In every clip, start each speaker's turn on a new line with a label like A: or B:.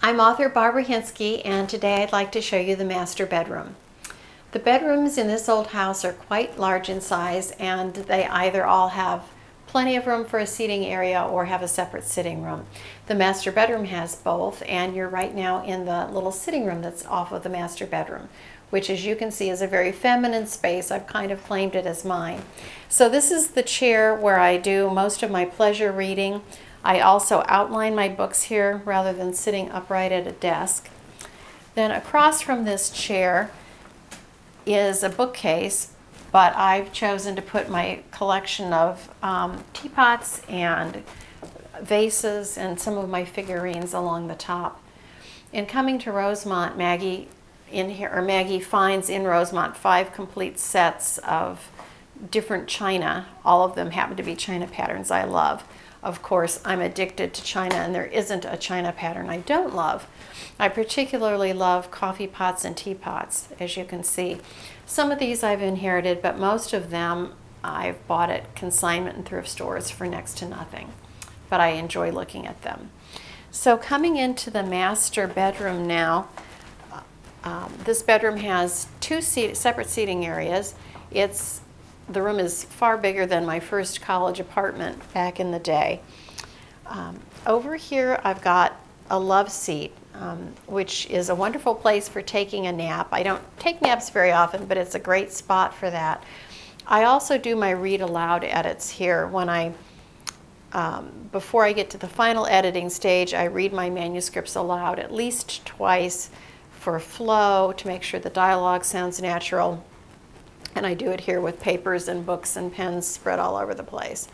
A: I'm author Barbara Hinsky, and today I'd like to show you the master bedroom. The bedrooms in this old house are quite large in size, and they either all have plenty of room for a seating area or have a separate sitting room. The master bedroom has both, and you're right now in the little sitting room that's off of the master bedroom, which, as you can see, is a very feminine space. I've kind of claimed it as mine. So this is the chair where I do most of my pleasure reading. I also outline my books here rather than sitting upright at a desk. Then across from this chair is a bookcase, but I've chosen to put my collection of teapots and vases and some of my figurines along the top. In coming to Rosemont, Maggie finds in Rosemont 5 complete sets of different china. All of them happen to be china patterns I love. Of course, I'm addicted to china, and there isn't a china pattern I don't love. I particularly love coffee pots and teapots, as you can see. Some of these I've inherited, but most of them I've bought at consignment and thrift stores for next to nothing. But I enjoy looking at them. So coming into the master bedroom now, this bedroom has 2 separate seating areas. The room is far bigger than my first college apartment back in the day. Over here I've got a love seat, which is a wonderful place for taking a nap. I don't take naps very often, but it's a great spot for that. I also do my read aloud edits here. Before I get to the final editing stage, I read my manuscripts aloud at least twice for flow, to make sure the dialogue sounds natural. And I do it here with papers and books and pens spread all over the place.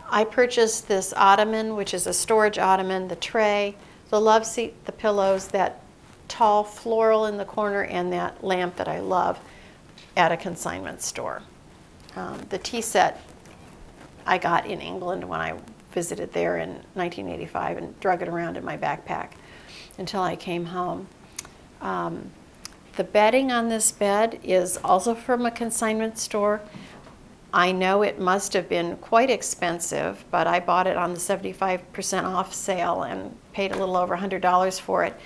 A: I purchased this ottoman, which is a storage ottoman, the tray, the love seat, the pillows, that tall floral in the corner, and that lamp that I love at a consignment store. The tea set I got in England when I visited there in 1985 and drug it around in my backpack until I came home. The bedding on this bed is also from a consignment store. I know it must have been quite expensive, but I bought it on the 75% off sale and paid a little over $100 for it.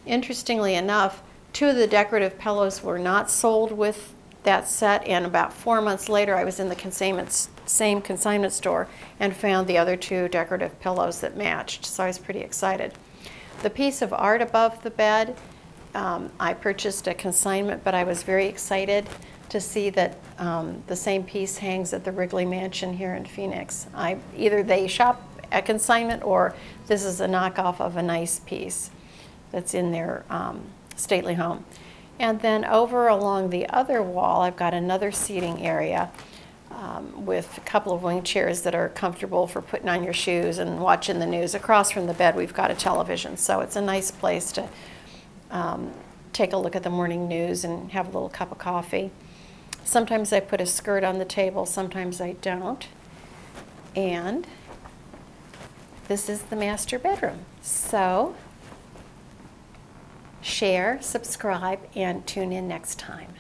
A: Interestingly enough, 2 of the decorative pillows were not sold with that set, and about 4 months later I was in the same consignment store and found the other 2 decorative pillows that matched, so I was pretty excited. The piece of art above the bed, I purchased a consignment, but I was very excited to see that the same piece hangs at the Wrigley Mansion here in Phoenix. Either they shop at consignment, or this is a knockoff of a nice piece that's in their stately home. And then over along the other wall, I've got another seating area with a couple of wing chairs that are comfortable for putting on your shoes and watching the news. Across from the bed, we've got a television, so it's a nice place to take a look at the morning news and have a little cup of coffee. Sometimes I put a skirt on the table, sometimes I don't. And this is the master bedroom. So share, subscribe, and tune in next time.